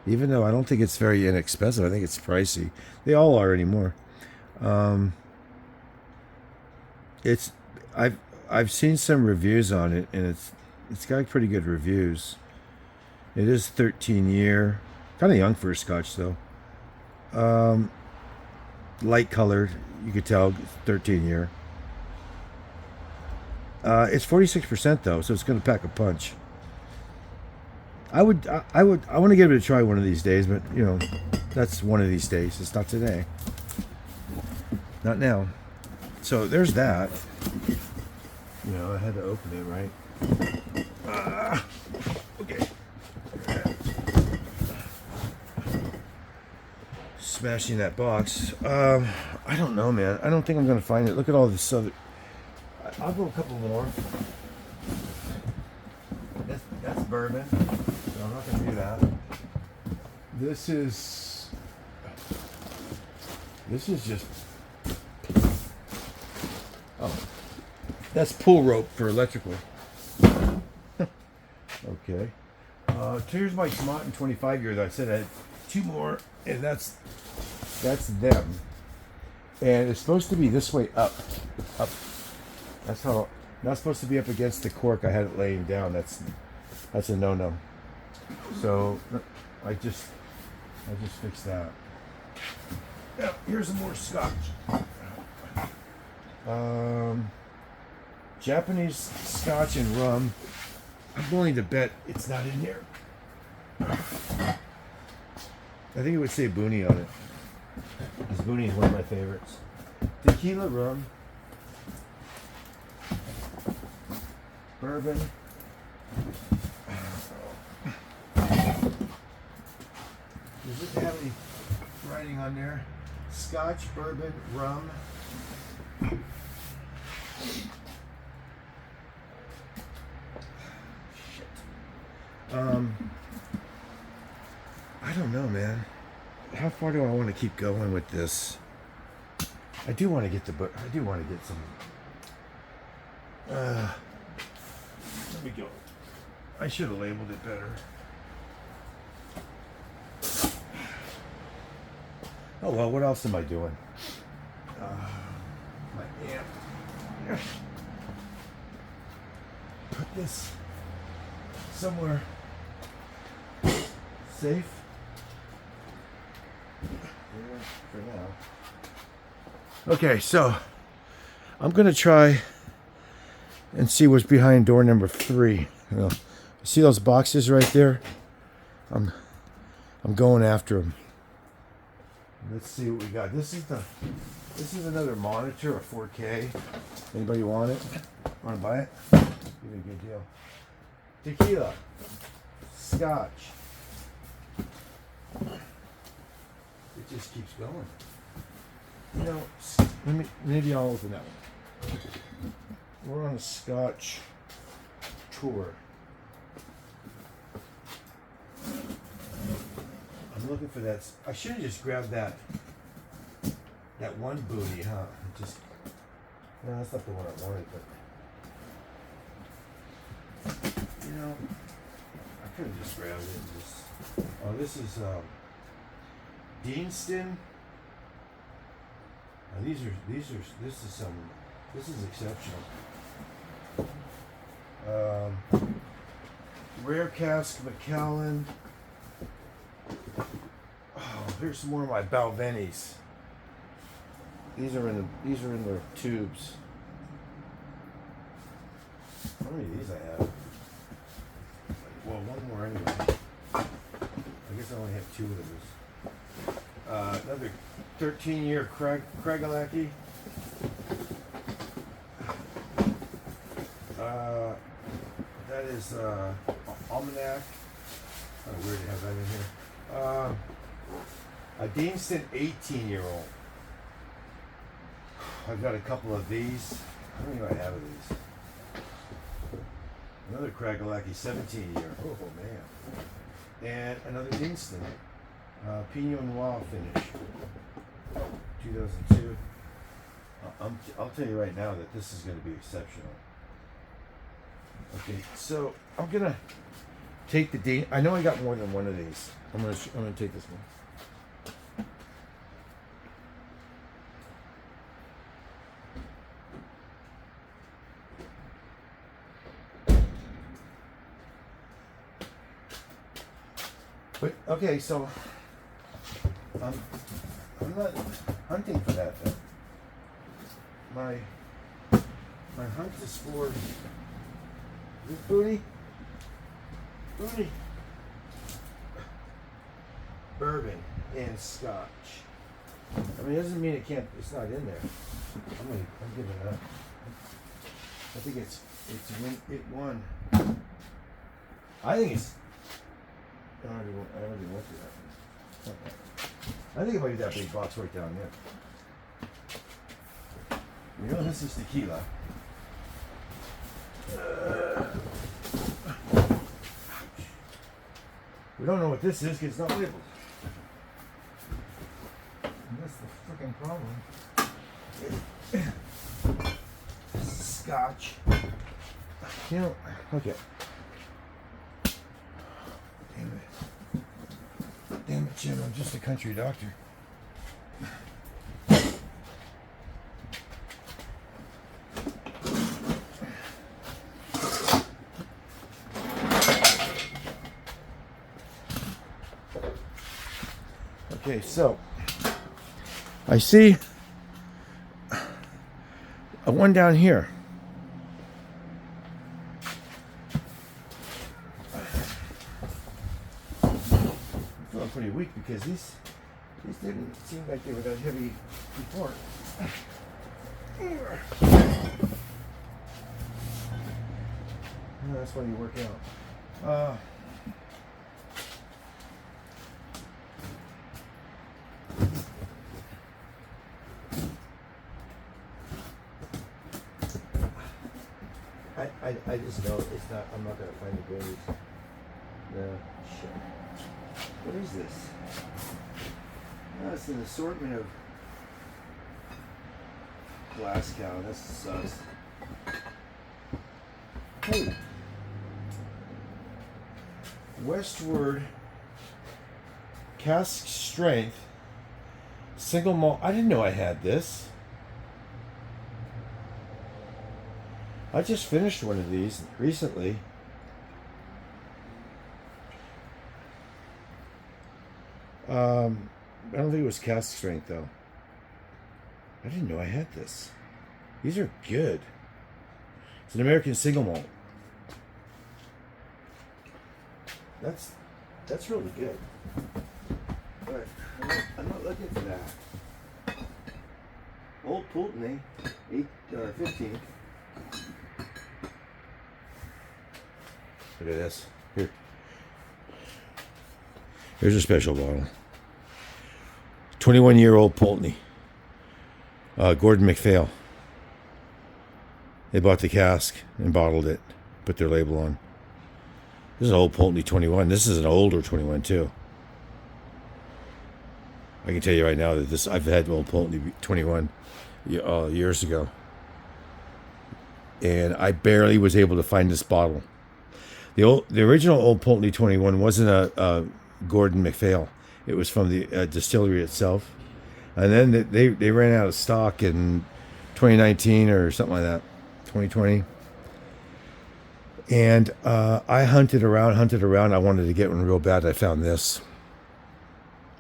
A: even though I don't think it's very inexpensive. I think it's pricey. They all are anymore. I've seen some reviews on it, and it's got pretty good reviews. It is 13 year, kind of young for a Scotch though. Light colored, you could tell, 13 year. It's 46% though, so it's going to pack a punch. I want to give it a try one of these days, but that's one of these days. It's not today, not now. So there's that. I had to open it, right? Okay. Smashing that box. I don't know, man. I don't think I'm going to find it. Look at all this other. I'll go a couple more. That's bourbon, so I'm not going to do that. This is just, oh, that's pull rope for electrical. Okay. Here's my Tomatin 25 years. I said I had 2 more, and that's them. And it's supposed to be this way up. That's how. Not supposed to be up against the cork. I had it laying down. That's a no-no. So I just fixed that. Now, here's some more Scotch. Japanese Scotch and rum. I'm willing to bet it's not in here. I think it would say Booney on it. Because Booney is one of my favorites. Tequila, rum, bourbon. Does it have any writing on there? Scotch, bourbon, rum. I don't know, man. How far do I want to keep going with this? I do want to get the book. I do want to get some. Let me go. I should have labeled it better. Oh well, what else am I doing? My amp. Put this somewhere safe. For now. Okay, so I'm gonna try and see what's behind door number 3. See those boxes right there? I'm going after them. Let's see what we got. This is another monitor, a 4K. Anybody want it? Want to buy it? Give me a good deal. Tequila, Scotch. It just keeps going. You know, maybe I'll open that one. We're on a Scotch tour. I'm looking for that. I should have just grabbed that one booty, huh? No, that's not the one I wanted, but you know, I could have just grabbed it and just. Oh, this is Deanston. This is exceptional. Rare Cask Macallan. Oh, here's some more of my Balvenis. These are in their tubes. How many of these I have? Well, one more anyway. I guess I only have 2 of those. Another 13-year Craigalachy. That is Almanac. Oh, weird to have that in here. A Deanston 18-year-old. I've got a couple of these. How many do I have of these? Another Craigalachy 17-year. Oh man. And another Deanston. Pinot Noir finish. 2002. I'll tell you right now that this is going to be exceptional. Okay, so I'm gonna take the I know I got more than one of these. I'm gonna take this one. But okay, so I'm not hunting for that though. My hunt is for this booty. Bourbon and Scotch. I mean, it doesn't mean it's not in there. I'm giving it up. I think it won. I think it's. I already went through that. I think it might be that big box right down there. You know, this is tequila. We don't know what this is because it's not labeled. And that's the freaking problem. Scotch. You know, okay. Damn it, Jim, I'm just a country doctor. Okay, so I see a one down here. I'm feeling pretty weak because these didn't seem like they were that heavy before. That's when you work out. I just know it's not. I'm not gonna find the graves. No shit. What is this? Oh, it's an assortment of Glasgow. That sucks. Hey, Westward Cask Strength Single Malt. I didn't know I had this. I just finished one of these recently. I don't think it was cask strength though. I didn't know I had this. These are good. It's an American single malt. That's really good. But I'm not looking for that. Old Pulteney, 15. Look at this. Here. Here's a special bottle. 21-year-old Pulteney. Gordon MacPhail. They bought the cask and bottled it. Put their label on. This is an old Pulteney 21. This is an older 21 too. I can tell you right now that this I've had old Pulteney 21 years ago. And I barely was able to find this bottle. The original old Pulteney 21 wasn't a Gordon MacPhail. It was from the distillery itself. And then they ran out of stock in 2019 or something like that, 2020. And I hunted around. I wanted to get one real bad. I found this.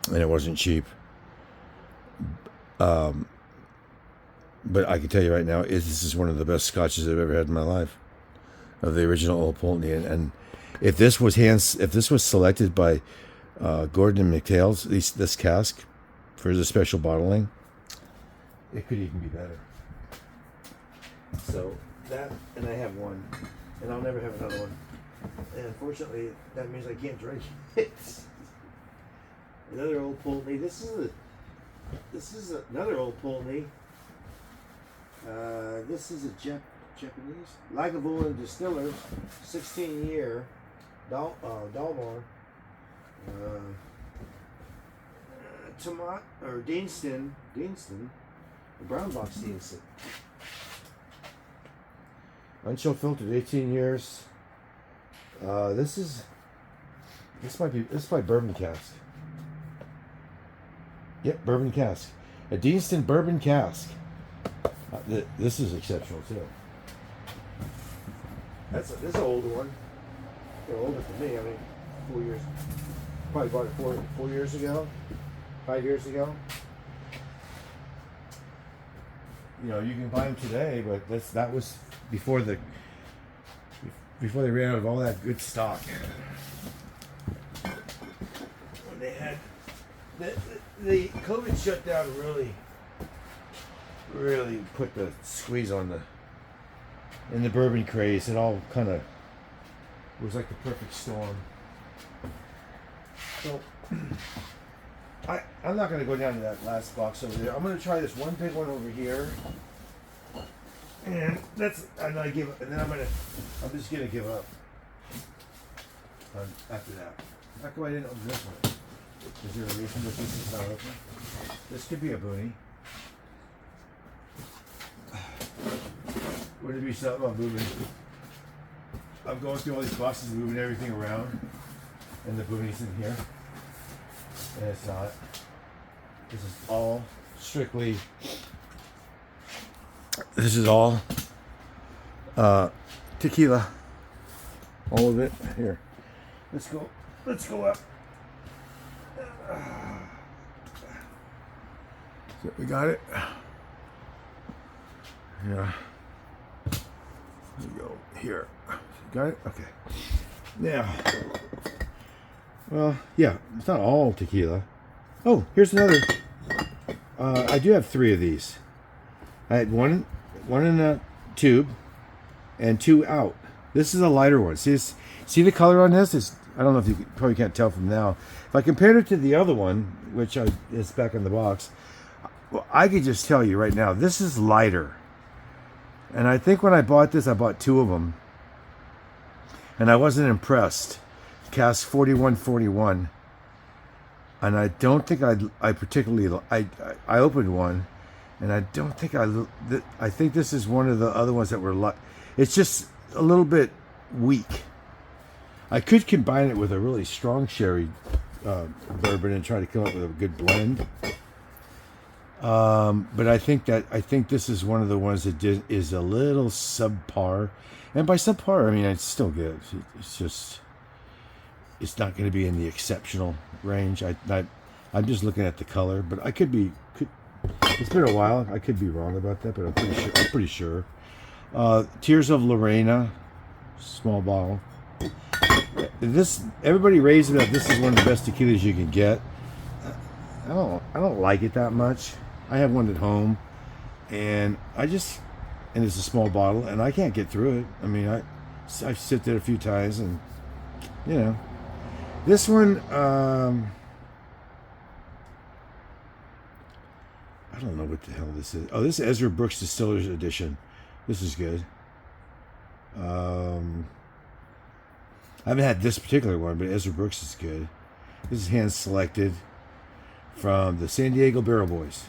A: And it wasn't cheap. But I can tell you right now, this is one of the best scotches I've ever had in my life. Of the original old Pulteney, and if this was selected by Gordon and MacPhail's, this cask for the special bottling, it could even be better. So that, and I have one, and I'll never have another one. And unfortunately, that means I can't drink it. Another old Pulteney. This is another old Pulteney. This is a Japanese Lagavulin Distillers, 16-year Dalmar, Tomat or Deanston, the brown box Deanston. Unchill filtered, 18 years. This might bourbon cask. Yep, bourbon cask. A Deanston bourbon cask. This is exceptional too. This is an older one. They're older than me. I mean, 4 years. Probably bought it 4 years ago, 5 years ago. You know, you can buy them today, but that was before they ran out of all that good stock. When they had the COVID shutdown, really put the squeeze on in the bourbon craze. It all kind of was like the perfect storm. So I'm not going to go down to that last box over there. I'm going to try this one big one over here. And I'm just gonna give up after that. How come I didn't open this one? Is there a reason that this is not open? This could be a boonie. Would it be something I'm moving? I'm going through all these boxes, moving everything around, and the boonies in here. And it's not. This is all strictly. This is all tequila. All of it. Here. Let's go. Let's go up. So we got it. Yeah. There we go. Here. Got it? Okay. Now. Well, yeah. It's not all tequila. Oh, here's another. I do have 3 of these. I had one in a tube and 2 out. This is a lighter one. See the color on this? I don't know if you probably can't tell from now. If I compared it to the other one, which is back in the box, well, I could just tell you right now, this is lighter. And I think when I bought this, I bought 2 of them. And I wasn't impressed. Cask 4141. And I don't think I particularly, I opened one. And I don't think I think this is one of the other ones that were it's just a little bit weak. I could combine it with a really strong sherry bourbon and try to come up with a good blend. But I think this is one of the ones that is a little subpar. And by subpar, I mean, it's still good. It's just, it's not going to be in the exceptional range. I'm just looking at the color, but I could be, it's been a while. I could be wrong about that, but I'm pretty sure. Tears of Lorena, small bottle. Everybody raves about this is one of the best tequilas you can get. I don't like it that much. I have one at home, and it's a small bottle, and I can't get through it. I mean, I've sipped it a few times, and this one, I don't know what the hell this is. Oh, this is Ezra Brooks Distillers Edition. This is good. I haven't had this particular one, but Ezra Brooks is good. This is hand selected from the San Diego Barrel Boys.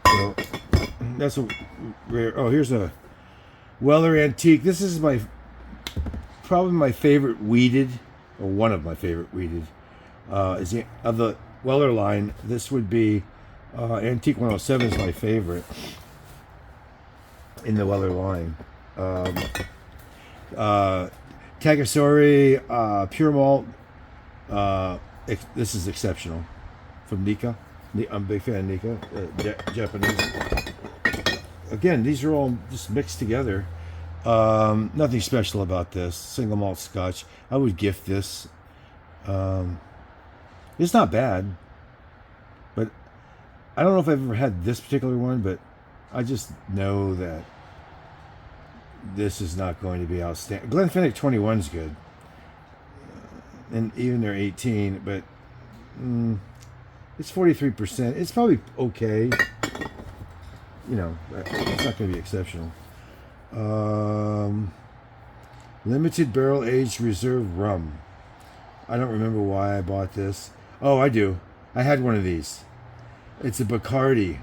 A: So that's a rare. Oh, here's a Weller Antique. This is probably my favorite weeded, or one of my favorite weeded. Of the Weller line, this would be Antique 107 is my favorite in the Weller line. Tagasori Pure Malt. This is exceptional. From Nika. I'm a big fan of Nika. Japanese. Again, these are all just mixed together. Nothing special about this. Single malt Scotch. I would gift this. It's not bad. But I don't know if I've ever had this particular one, but I just know that this is not going to be outstanding. Glenfiddich 21 is good. And even they're 18, but it's 43%. It's probably okay. It's not going to be exceptional. Limited barrel aged reserve rum. I don't remember why I bought this. Oh, I do. I had one of these. It's a Bacardi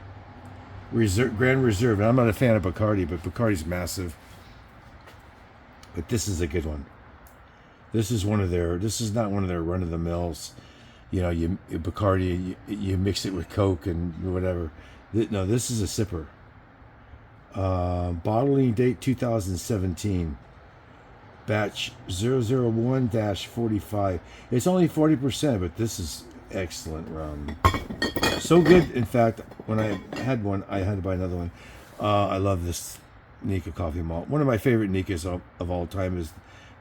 A: Grand Reserve. And I'm not a fan of Bacardi, but Bacardi's massive. But this is a good one. This is not one of their run-of-the-mills. Bacardi, you mix it with Coke and whatever. No, this is a sipper. Bottling date 2017. Batch 001-45. It's only 40%, but this is excellent rum. So good, in fact, when I had one, I had to buy another one. I love this Nika coffee malt. One of my favorite Nikas of all time is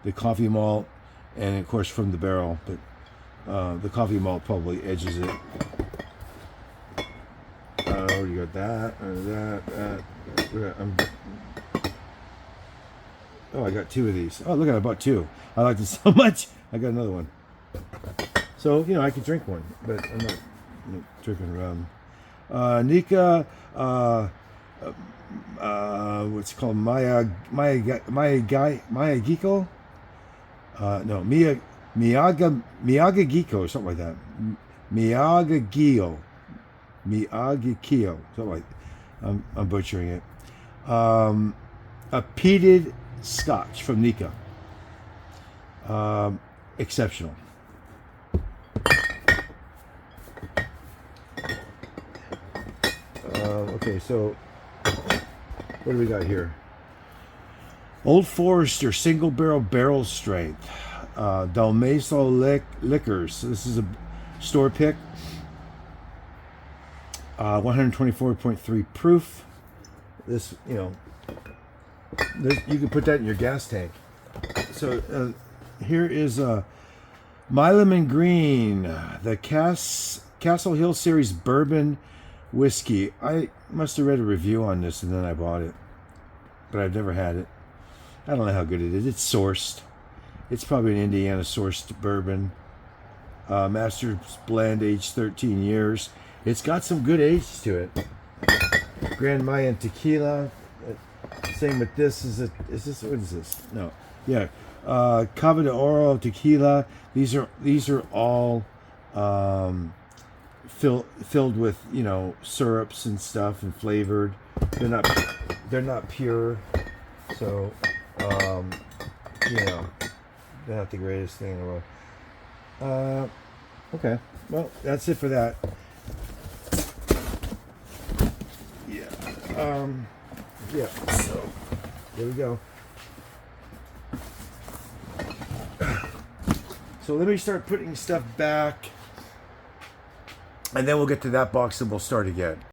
A: the coffee malt, and of course from the barrel, but the coffee malt probably edges it. Oh, you got that. Oh, I got 2 of these. Oh, look at it, I bought 2. I like this so much. I got another one. So, I can drink one, but I'm not drinking rum. Nika what's it called, Miyagiko? No, Miyagiko, something like that. Miyagikyo, something like. I'm butchering it. A peated Scotch from Nika. Exceptional. Okay, so what do we got here? Old Forester single barrel strength. Dalmaso Liquors. This is a store pick. 124.3 proof. This, you can put that in your gas tank. So here is My Lemon Green, the Castle Hill Series bourbon whiskey. I must have read a review on this and then I bought it, but I've never had it. I don't know how good it is. It's sourced. It's probably an Indiana sourced bourbon. Master's blend, aged 13 years. It's got some good age to it. Grand Mayan tequila. Same with this. What is this? No. Yeah. Cava de Oro tequila. These are all filled with, syrups and stuff and flavored. They're not pure. So they're not the greatest thing in the world. Okay. Well, that's it for that. Yeah. So there we go. So let me start putting stuff back, and then we'll get to that box and we'll start again.